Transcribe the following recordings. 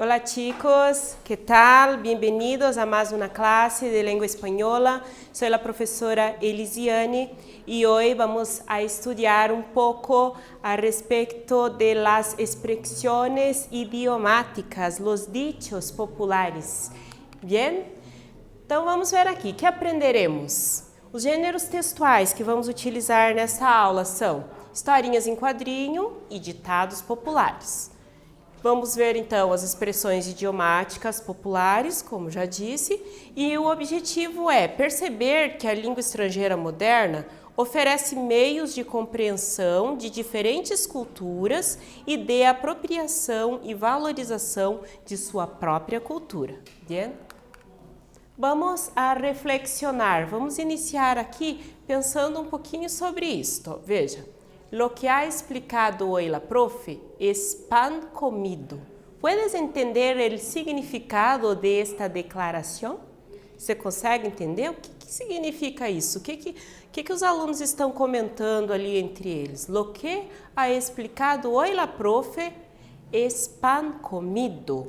Hola chicos, ¿qué tal? Bienvenidos a más una clase de lengua española. Soy la profesora Elisiane y hoy vamos a estudiar un poco al respecto de las expresiones idiomáticas, los dichos populares. Bien? Então vamos ver aqui, o que aprenderemos? Os gêneros textuais que vamos utilizar nessa aula são historinhas em quadrinho e ditados populares. Vamos ver então as expressões idiomáticas populares, como já disse, e o objetivo é perceber que a língua estrangeira moderna oferece meios de compreensão de diferentes culturas e de apropriação e valorização de sua própria cultura. Bien? Vamos a reflexionar, vamos iniciar aqui pensando um pouquinho sobre isto. Veja. Lo que ha explicado hoy la profe es pan comido. ¿Puedes entender el significado de esta declaração? Você consegue entender? O que significa isso? O que os alunos estão comentando ali entre eles? Lo que ha explicado hoy la profe es pan comido.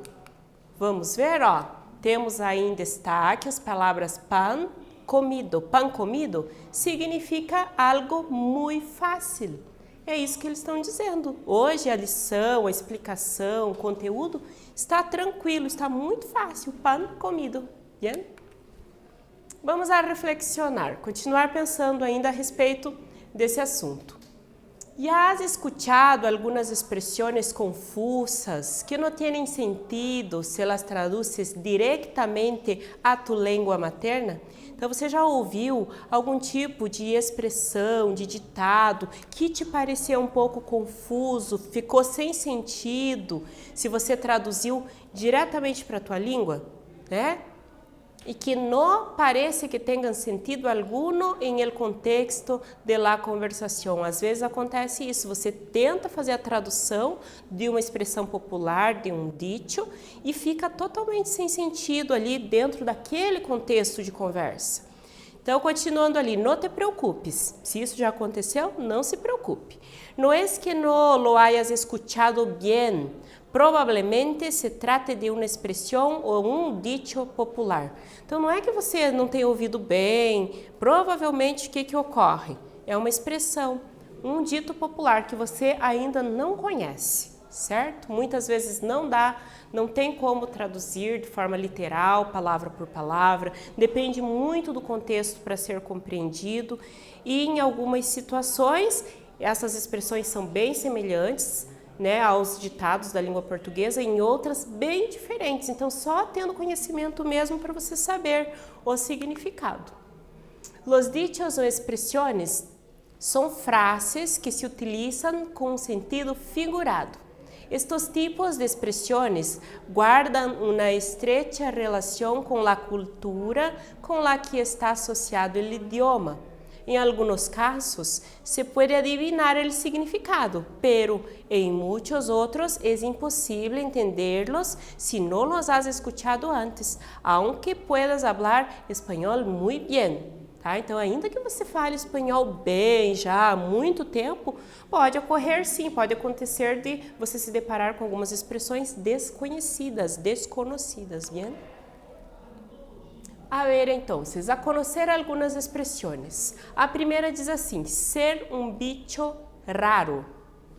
Vamos ver, ó. Temos aí em destaque as palavras pan comido. Pan comido significa algo muito fácil. É isso que eles estão dizendo. Hoje a lição, a explicação, o conteúdo está tranquilo, está muito fácil. Pan comido. Bien? Vamos a reflexionar, continuar pensando ainda a respeito desse assunto. ¿Ya has escuchado algunas expresiones confusas que no tienen sentido se las traduces directamente a tu lengua materna? Então você já ouviu algum tipo de expressão, de ditado que te pareceu um pouco confuso, ficou sem sentido se você traduziu diretamente para a tua língua, né? E que não parece que tenham sentido alguno em el contexto de la conversação. Às vezes acontece isso, você tenta fazer a tradução de uma expressão popular, de um dicho, e fica totalmente sem sentido ali dentro daquele contexto de conversa. Então, continuando ali, não te preocupes. Se isso já aconteceu, não se preocupe. No es que no lo hayas escuchado bien. Provavelmente se trata de uma expressão ou um dicho popular. Então, não é que você não tenha ouvido bem, provavelmente o que ocorre? É uma expressão, um dito popular que você ainda não conhece, certo? Muitas vezes não tem como traduzir de forma literal, palavra por palavra, depende muito do contexto para ser compreendido e em algumas situações essas expressões são bem semelhantes, né, aos ditados da língua portuguesa, em outras bem diferentes. Então, só tendo conhecimento mesmo para você saber o significado. Los dichos ou expressões são frases que se utilizam com um sentido figurado. Estes tipos de expressões guardam uma estreita relação com a cultura com la que está associado o idioma. En algunos casos se puede adivinar el significado, pero en muchos otros es imposible entenderlos si no los has escuchado antes, aunque puedas hablar espanhol muy bien. Tá? Então, ainda que você fale espanhol bem já há muito tempo, pode ocorrer sim, pode acontecer de você se deparar com algumas expressões desconhecidas, desconhecidas, bien? A ver, então, a conhecer algumas expressões. A primeira diz assim, ser um bicho raro.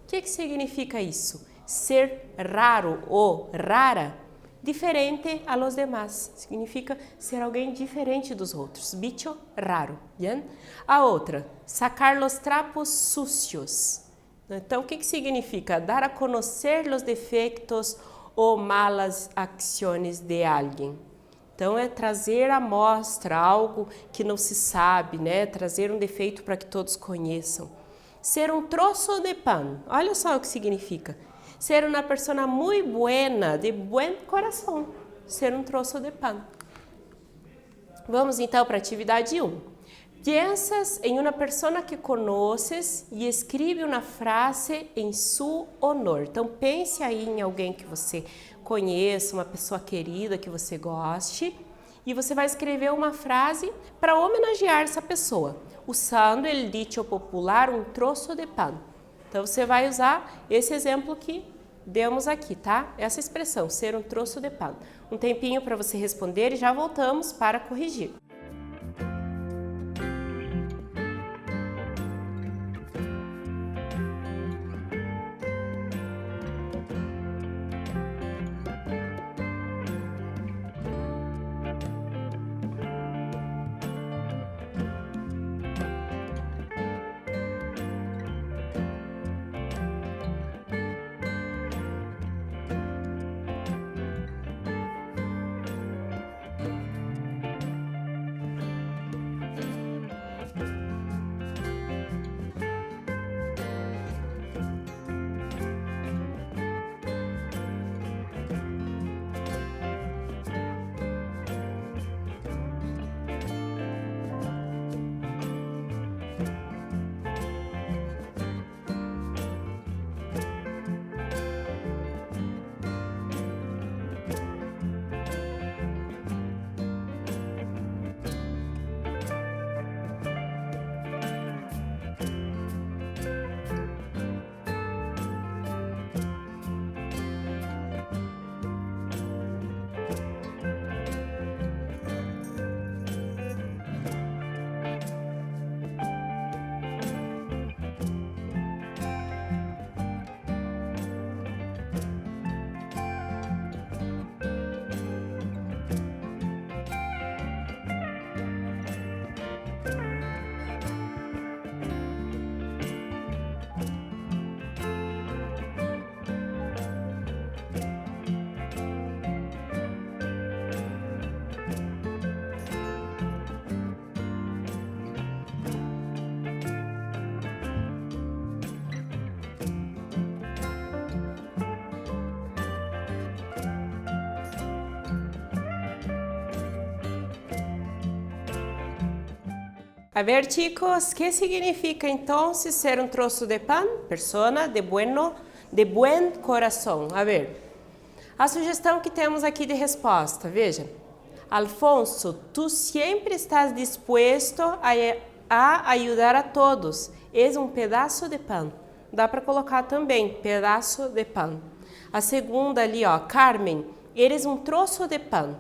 O que significa isso? Ser raro ou rara, diferente a los demás. Significa ser alguém diferente dos outros. Bicho raro. Bien? A outra, sacar los trapos sucios. Então, o que significa? Dar a conhecer os defeitos ou malas ações de alguém. Então, é trazer à mostra algo que não se sabe, né? Trazer um defeito para que todos conheçam. Ser um troço de pan. Olha só o que significa. Ser uma pessoa muito buena, de buen coração. Ser um troço de pan. Vamos então para a atividade 1. Piensas em uma pessoa que conheces e escreve uma frase em seu honor. Então, pense aí em alguém que você conheça, uma pessoa querida que você goste, e você vai escrever uma frase para homenagear essa pessoa, usando o dicho popular um troço de pan. Então, você vai usar esse exemplo que demos aqui, tá? Essa expressão, ser um troço de pan. Um tempinho para você responder e já voltamos para corrigir. A ver, chicos, ¿qué significa entonces ser un trozo de pan? Persona de buen coração. A ver, a sugestão que temos aqui de resposta, veja. Alfonso, tu sempre estás dispuesto a ajudar a todos. És um pedaço de pan. Dá para colocar também, pedaço de pan. A segunda ali, ó, Carmen, eres um troço de pan.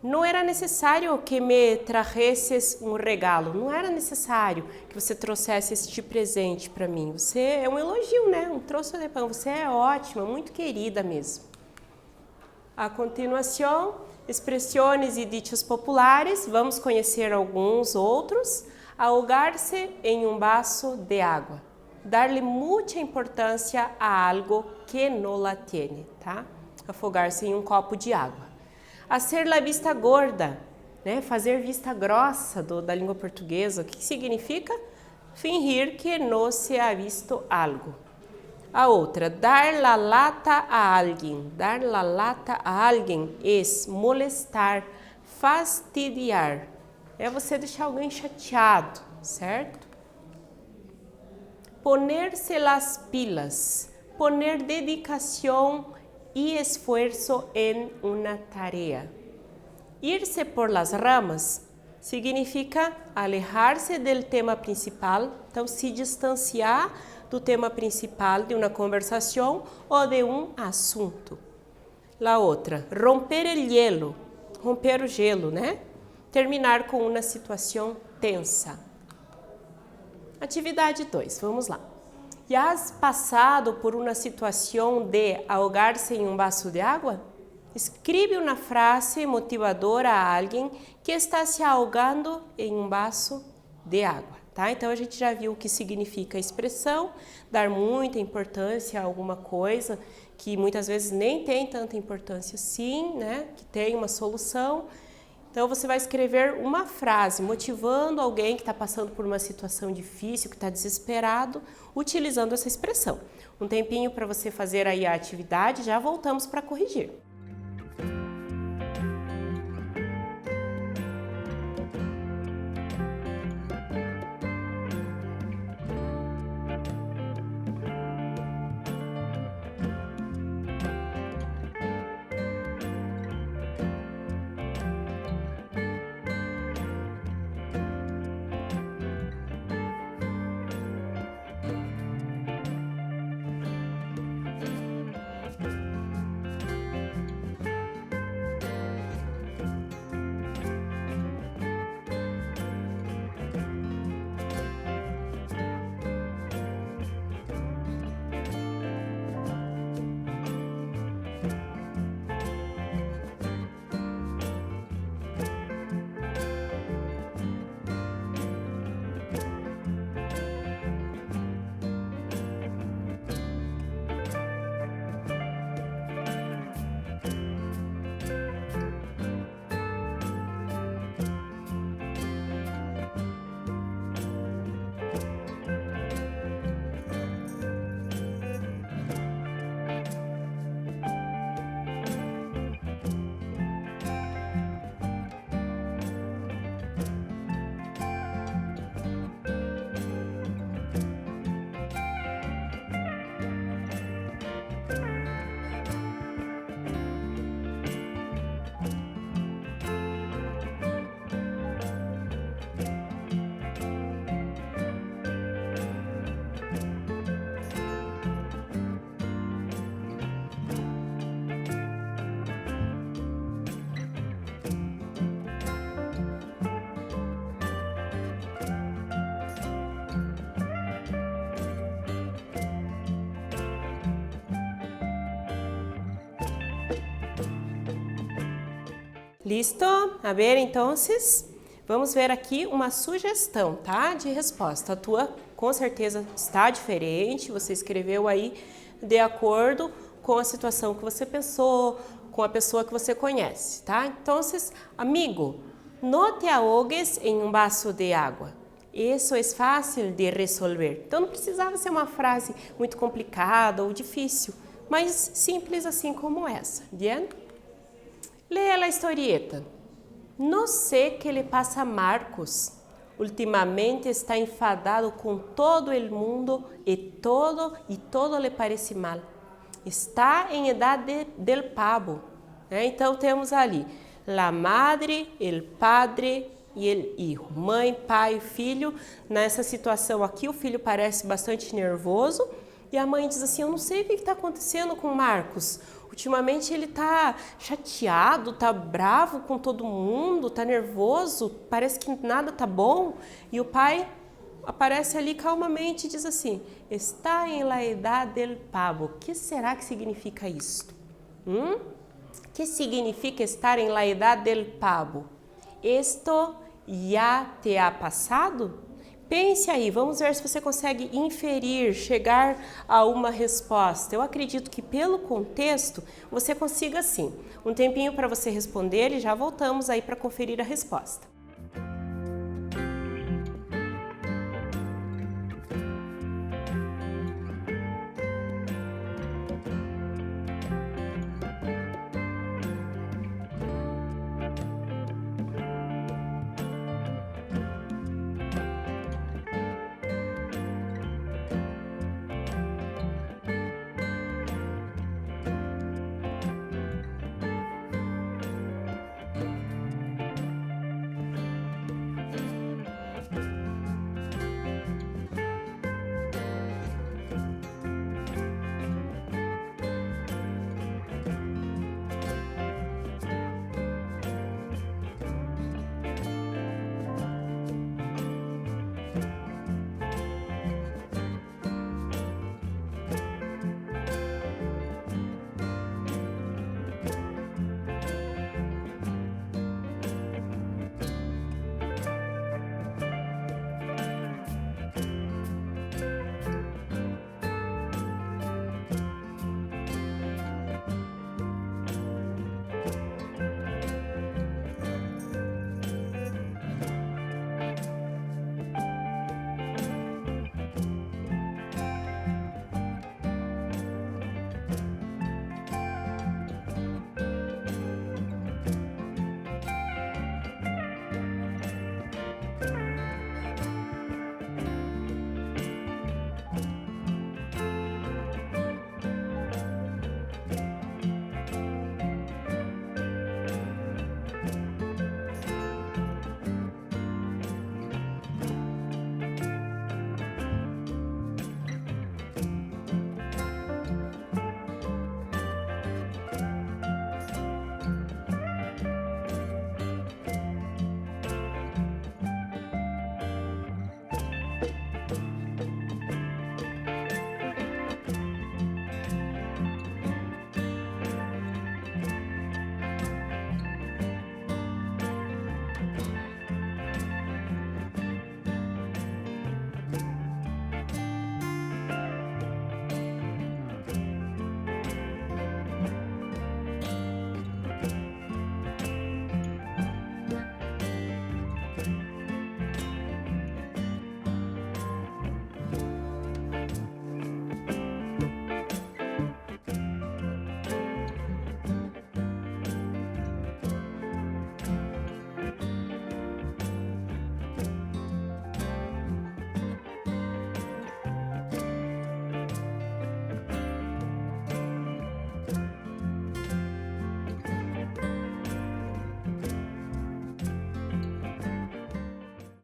Não era necessário que me trajesses um regalo, não era necessário que você trouxesse este presente para mim. Você é um elogio, né? Um troço de pão, você é ótima, muito querida mesmo. A continuação, expressões e dichos populares, vamos conhecer alguns outros. Ahogar-se em um vaso de água. Dar-lhe muita importância a algo que não la tiene, tá? Afogar-se em um copo de água. Hacer la vista gorda, né? Fazer vista grossa da língua portuguesa. O que significa? Fingir que não se ha visto algo. A outra, dar la lata a alguém. Dar la lata a alguém é molestar, fastidiar. É você deixar alguém chateado, certo? Poner-se las pilas. Poner dedicação e esforço em uma tarefa. Ir-se por las ramas significa alejar-se do tema principal, então se distanciar do tema principal de uma conversação ou de um assunto. La outra, romper el hielo, romper o gelo, né? Terminar com uma situação tensa. Atividade 2, vamos lá. Já has passado por uma situação de ahogar-se em um vaso de água? Escreve uma frase motivadora a alguém que está se ahogando em um vaso de água, tá? Então a gente já viu o que significa a expressão, dar muita importância a alguma coisa que muitas vezes nem tem tanta importância assim, né? Que tem uma solução. Então você vai escrever uma frase motivando alguém que está passando por uma situação difícil, que está desesperado, utilizando essa expressão. Um tempinho para você fazer aí a atividade, já voltamos para corrigir. Listo? A ver, então, vamos ver aqui uma sugestão, tá? De resposta. A tua, com certeza, está diferente. Você escreveu aí de acordo com a situação que você pensou, com a pessoa que você conhece, tá? Então, amigo, no te ahogues em um vaso de água. Isso é fácil de resolver. Então, não precisava ser uma frase muito complicada ou difícil, mas simples assim como essa, bien? Leia a historieta. No sé qué le pasa a Marcos. Últimamente está enfadado com todo el mundo e todo le parece mal. Está em idade del pavo. Então temos ali la madre, el padre e el hijo. Mãe, pai, filho. Nessa situação aqui o filho parece bastante nervoso e a mãe diz assim, eu não sei o que está acontecendo com o Marcos. Ultimamente ele tá chateado, tá bravo com todo mundo, tá nervoso, parece que nada tá bom. E o pai aparece ali calmamente e diz assim, está em la edad del pavo. O que será que significa isso? Que significa estar em la edad del pavo? Esto ya te ha pasado? Pense aí, vamos ver se você consegue inferir, chegar a uma resposta. Eu acredito que pelo contexto você consiga sim. Um tempinho para você responder e já voltamos aí para conferir a resposta.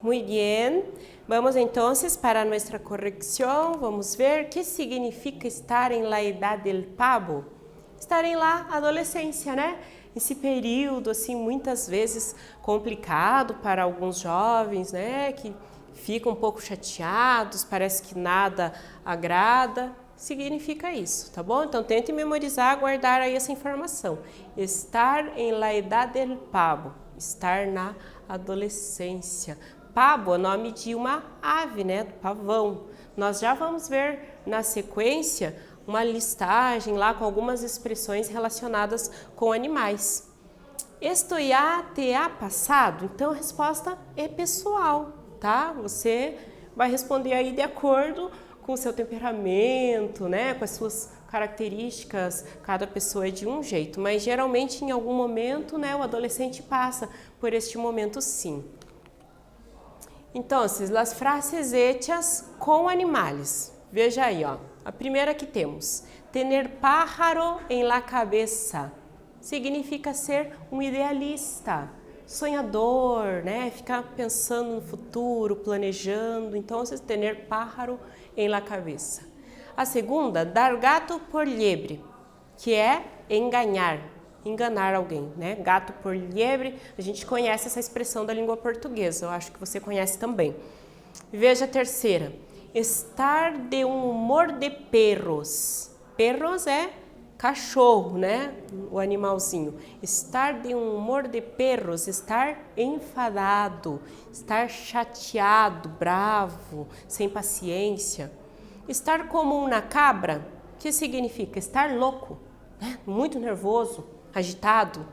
Muy bien, vamos entonces para nuestra corrección, vamos ver qué significa estar en la edad del pavo. Estar em lá adolescência, né? Esse período, assim, muitas vezes complicado para alguns jovens, né? Que ficam um pouco chateados, parece que nada agrada. significa isso, tá bom? Então tente memorizar, guardar aí essa informação. Estar em la edad del pavo, estar na adolescência. Pavo é nome de uma ave, né, do pavão. Nós já vamos ver na sequência uma listagem lá com algumas expressões relacionadas com animais. Esto ya te ha passado? Então a resposta é pessoal, tá? Você vai responder aí de acordo com o seu temperamento, né? Com as suas características, cada pessoa é de um jeito, mas geralmente em algum momento, né, o adolescente passa por este momento sim. Então, as frases hechas com animais. Veja aí, ó. A primeira que temos, tener pájaro en la cabeza, significa ser um idealista, sonhador, né? Ficar pensando no futuro, planejando. Então, tener pájaro en la cabeza. A segunda, dar gato por liebre, que é enganar alguém, né? Gato por liebre, a gente conhece essa expressão da língua portuguesa, eu acho que você conhece também. Veja a terceira, estar de um humor de perros. Perros é cachorro, né? O animalzinho. Estar de um humor de perros, estar enfadado, estar chateado, bravo, sem paciência. Estar como uma cabra, que significa estar louco, né? Muito nervoso, agitado.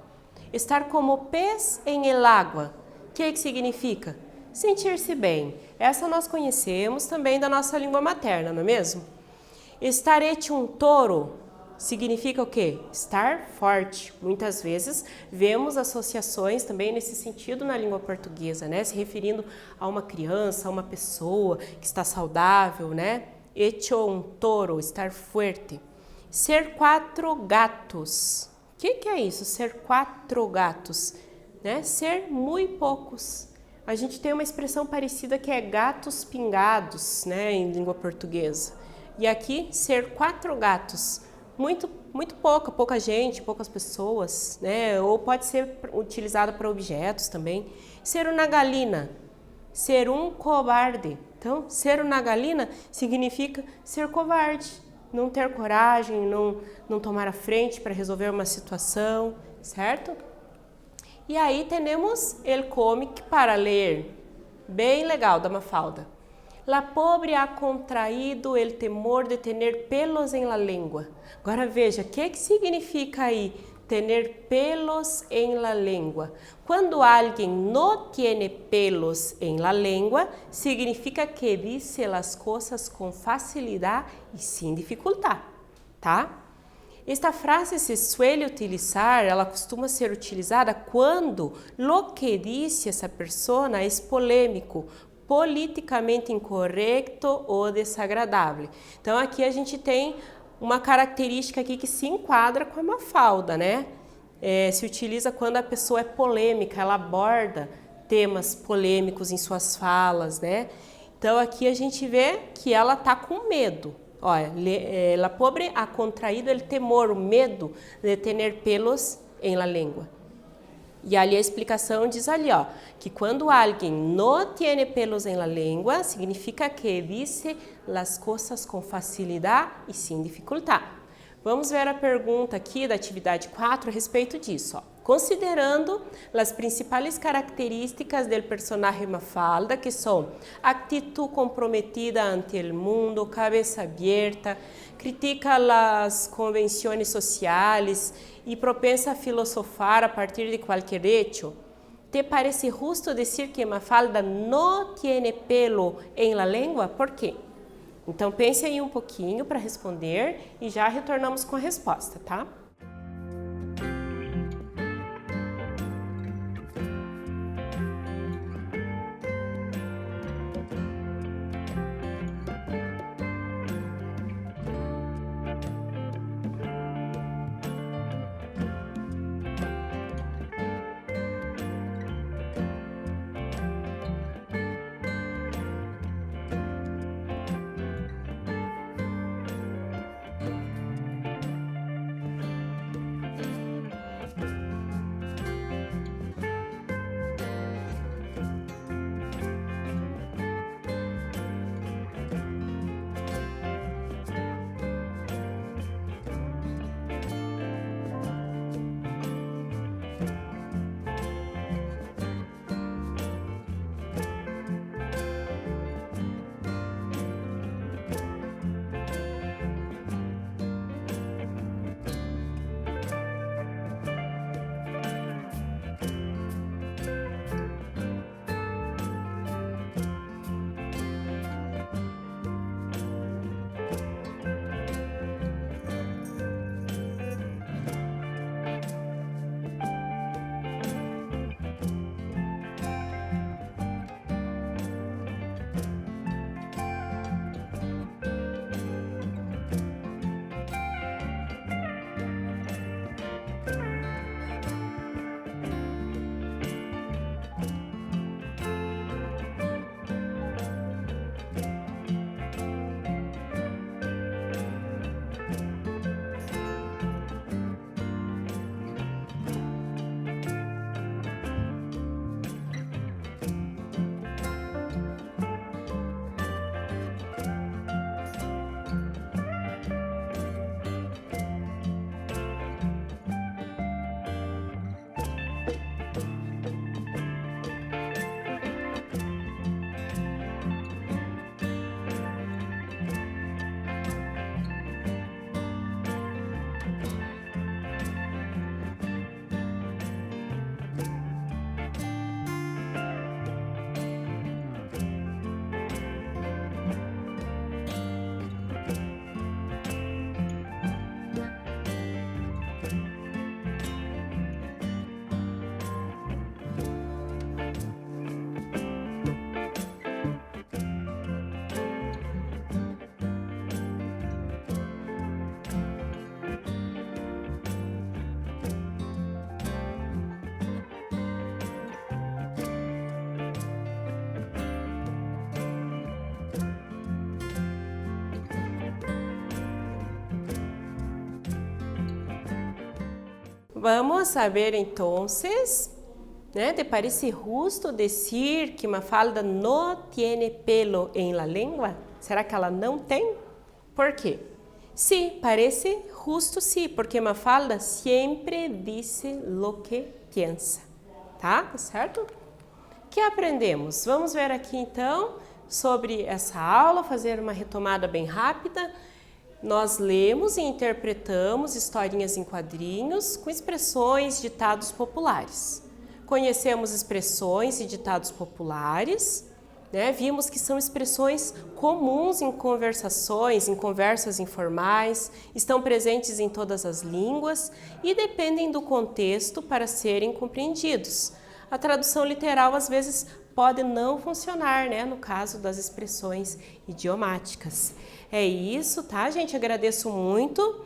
Estar como pez em el agua, que significa sentir-se bem. Essa nós conhecemos também da nossa língua materna, não é mesmo? Estar hecho um touro significa o quê? Estar forte. Muitas vezes vemos associações também nesse sentido na língua portuguesa, né? Se referindo a uma criança, a uma pessoa que está saudável, né? Hecho um touro, estar forte. Ser quatro gatos. O que é isso? Ser quatro gatos, né? Ser muito poucos. A gente tem uma expressão parecida que é gatos pingados, né, em língua portuguesa. E aqui, ser quatro gatos. Muito pouca gente, poucas pessoas, né? Ou pode ser utilizada para objetos também. Ser uma galina, ser um covarde. Então, ser uma galina significa ser covarde, não ter coragem, não tomar a frente para resolver uma situação, certo? E aí temos el cómic para ler, bem legal, da Mafalda. La pobre ha contraído el temor de tener pelos en la lengua. Agora veja, o que significa aí tener pelos en la lengua? Quando alguém não tiene pelos en la lengua, significa que dice las cosas com facilidade e sem dificuldade, tá? Esta frase se suele utilizar, ela costuma ser utilizada quando lo que dice essa persona é polêmico, politicamente incorreto ou desagradável. Então aqui a gente tem uma característica aqui que se enquadra com a Mafalda, né? Se utiliza quando a pessoa é polêmica, ela aborda temas polêmicos em suas falas, né? Então aqui a gente vê que ela está com medo. Olha, la pobre ha contraído el temor, o medo de tener pelos en la lengua. E ali a explicação diz ali, ó, que quando alguém não tiene pelos en la lengua, significa que dice las cosas com facilidade e sem dificuldade. Vamos ver a pergunta aqui da atividade 4 a respeito disso, ó. Considerando as principais características do personagem Mafalda, que são actitud comprometida ante o mundo, cabeça aberta, critica as convenções sociais e propensa a filosofar a partir de qualquer hecho, ¿te parece justo dizer que Mafalda não tiene pelo en la lengua? Por quê? Então pense aí um pouquinho para responder e já retornamos com a resposta, tá? Vamos a ver entonces, ¿te parece justo decir que Mafalda no tiene pelo en la lengua? Será que ela não tem? Por quê? Sí, parece justo sí, porque Mafalda siempre dice lo que piensa, tá? Certo? O que aprendemos? Vamos ver aqui então sobre essa aula, fazer uma retomada bem rápida. Nós lemos e interpretamos historinhas em quadrinhos com expressões, ditados populares. Conhecemos expressões e ditados populares, vimos que são expressões comuns em conversações, em conversas informais, estão presentes em todas as línguas e dependem do contexto para serem compreendidos. A tradução literal às vezes pode não funcionar, no caso das expressões idiomáticas. É isso, tá, gente? Agradeço muito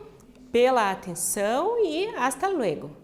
pela atenção e hasta luego.